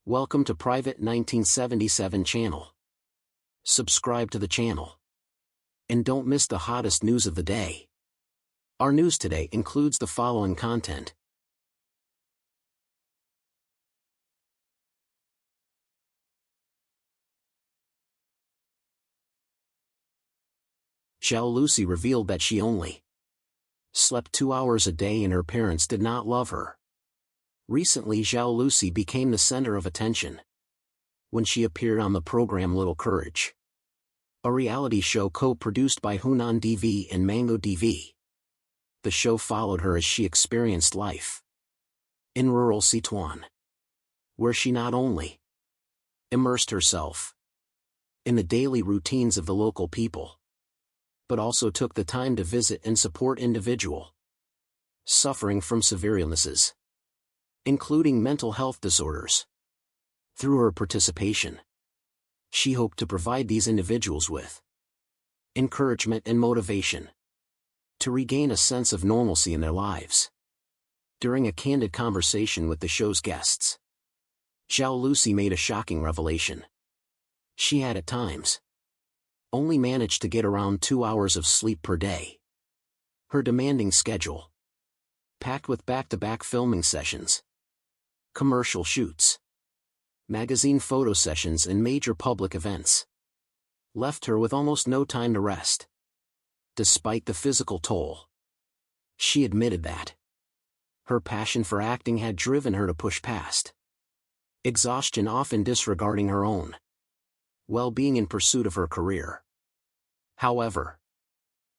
Welcome to Private 1977 channel. Subscribe to the channel. And don't miss the hottest news of the day. Our news today includes the following content. Zhao Lusi revealed that she only slept 2 hours a day and her parents did not love her. Recently, Zhao Lusi became the center of attention when she appeared on the program Little Courage, a reality show co-produced by Hunan TV and Mango TV. The show followed her as she experienced life in rural Sichuan, where she not only immersed herself in the daily routines of the local people, but also took the time to visit and support individuals suffering from severe illnesses, including mental health disorders. Through her participation, she hoped to provide these individuals with encouragement and motivation to regain a sense of normalcy in their lives. During a candid conversation with the show's guests, Zhao Lusi made a shocking revelation. She had at times only managed to get around 2 hours of sleep per day. Her demanding schedule, packed with back-to-back filming sessions, commercial shoots, magazine photo sessions and major public events, left her with almost no time to rest. Despite the physical toll, she admitted that her passion for acting had driven her to push past exhaustion, often disregarding her own well-being in pursuit of her career. However,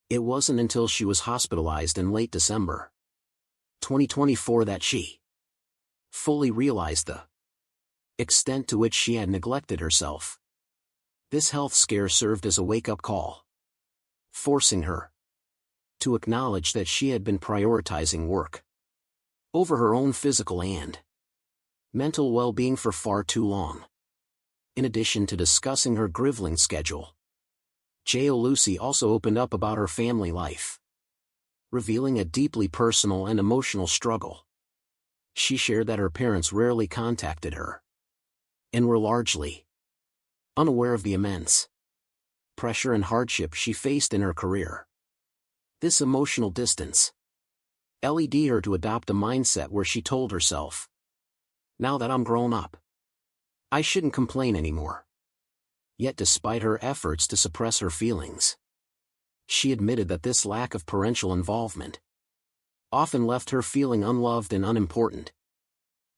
it wasn't until she was hospitalized in late December 2024 that she fully realized the extent to which she had neglected herself. This health scare served as a wake-up call, forcing her to acknowledge that she had been prioritizing work over her own physical and mental well-being for far too long. In addition to discussing her grieving schedule, Zhao Lusi also opened up about her family life, revealing a deeply personal and emotional struggle. She shared that her parents rarely contacted her and were largely unaware of the immense pressure and hardship she faced in her career. This emotional distance led her to adopt a mindset where she told herself, "Now that I'm grown up, I shouldn't complain anymore." Yet despite her efforts to suppress her feelings, she admitted that this lack of parental involvement often left her feeling unloved and unimportant.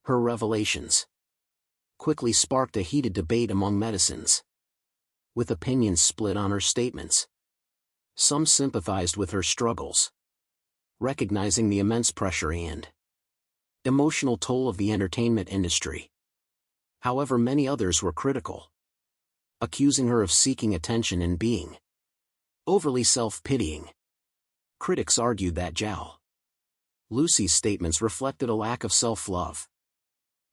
Her revelations quickly sparked a heated debate among netizens, with opinions split on her statements. Some sympathized with her struggles, recognizing the immense pressure and emotional toll of the entertainment industry. However, many others were critical, accusing her of seeking attention and being overly self-pitying. Critics argued that Zhao Lusi's statements reflected a lack of self-love,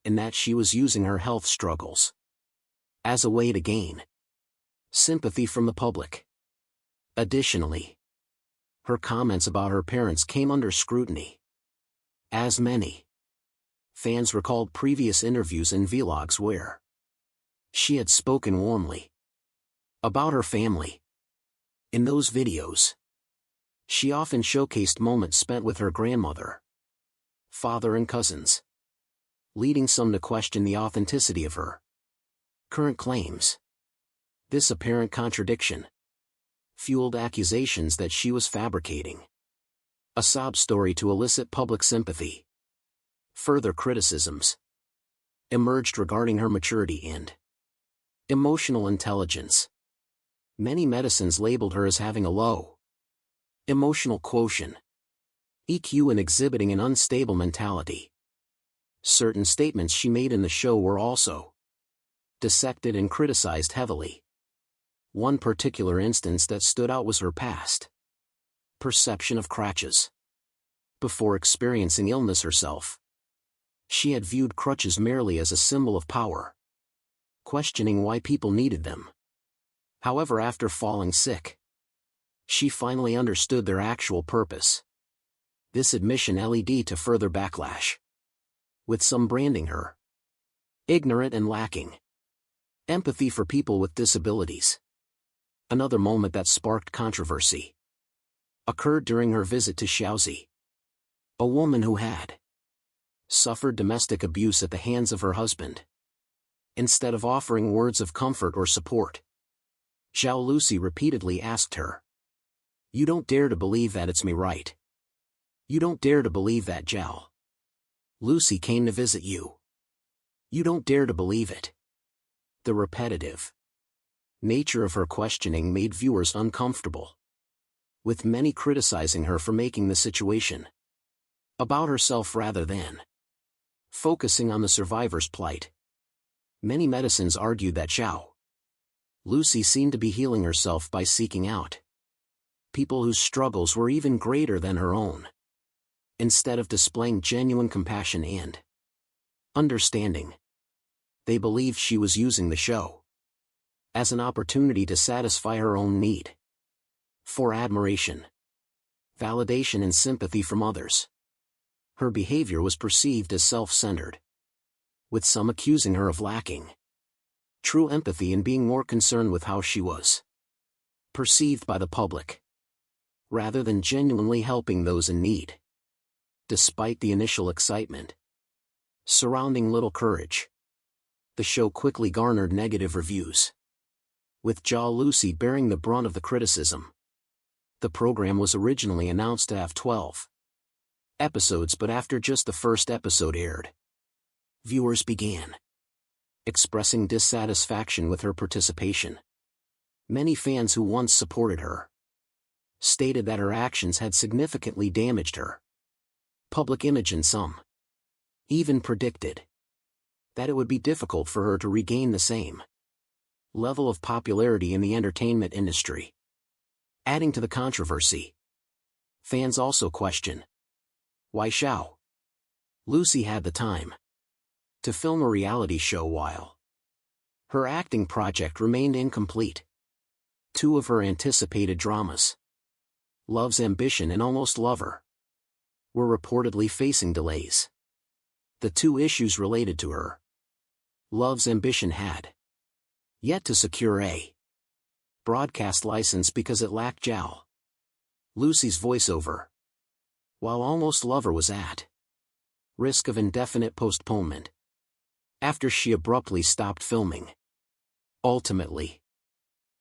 and that she was using her health struggles as a way to gain sympathy from the public. Additionally, her comments about her parents came under scrutiny, as many fans recalled previous interviews and vlogs where she had spoken warmly about her family. In those videos, she often showcased moments spent with her grandmother, father and cousins, leading some to question the authenticity of her current claims. This apparent contradiction fueled accusations that she was fabricating a sob story to elicit public sympathy. Further criticisms emerged regarding her maturity and emotional intelligence. Many netizens labeled her as having a low emotional quotient, EQ, and exhibiting an unstable mentality. Certain statements she made in the show were also dissected and criticized heavily. One particular instance that stood out was her past perception of crutches. Before experiencing illness herself, she had viewed crutches merely as a symbol of power, questioning why people needed them. However, after falling sick, she finally understood their actual purpose. This admission led to further backlash, with some branding her ignorant and lacking empathy for people with disabilities. Another moment that sparked controversy occurred during her visit to Shaoxi, a woman who had suffered domestic abuse at the hands of her husband. Instead of offering words of comfort or support, Zhao Lusi repeatedly asked her, "You don't dare to believe that, it's me, right? You don't dare to believe that Zhao Lusi came to visit you. You don't dare to believe it." The repetitive nature of her questioning made viewers uncomfortable, with many criticizing her for making the situation about herself rather than focusing on the survivor's plight. Many netizens argued that Zhao Lusi seemed to be healing herself by seeking out people whose struggles were even greater than her own, instead of displaying genuine compassion and understanding. They believed she was using the show as an opportunity to satisfy her own need for admiration, validation and sympathy from others. Her behavior was perceived as self-centered, with some accusing her of lacking true empathy and being more concerned with how she was perceived by the public, rather than genuinely helping those in need. Despite the initial excitement surrounding Little Courage, the show quickly garnered negative reviews, with Zhao Lusi bearing the brunt of the criticism. The program was originally announced to have 12 episodes, but after just the first episode aired, viewers began expressing dissatisfaction with her participation. Many fans who once supported her stated that her actions had significantly damaged her public image, and some even predicted that it would be difficult for her to regain the same level of popularity in the entertainment industry. Adding to the controversy, fans also question why Zhao Lusi had the time to film a reality show while her acting project remained incomplete. Two of her anticipated dramas, Love's Ambition and Almost Lover, were reportedly facing delays. The two issues related to her Love's Ambition had yet to secure a broadcast license because it lacked Zhao Lusi's voiceover, while Almost Lover was at risk of indefinite postponement after she abruptly stopped filming. Ultimately,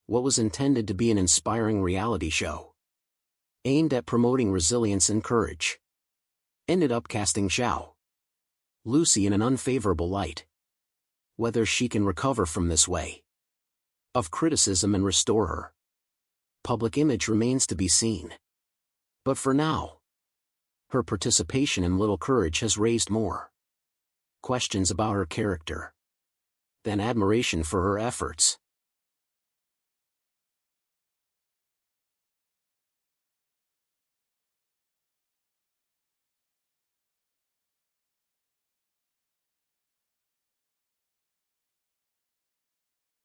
what was intended to be an inspiring reality show aimed at promoting resilience and courage ended up casting Zhao Lusi in an unfavorable light. Whether she can recover from this way of criticism and restore her public image remains to be seen. But for now, her participation in Little Courage has raised more questions about her character than admiration for her efforts.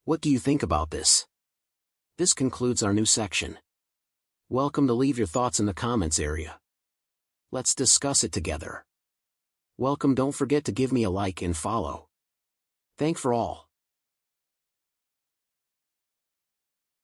What do you think about this? This concludes our new section. Welcome to leave your thoughts in the comments area. Let's discuss it together. Welcome, don't forget to give me a like and follow. Thank for all.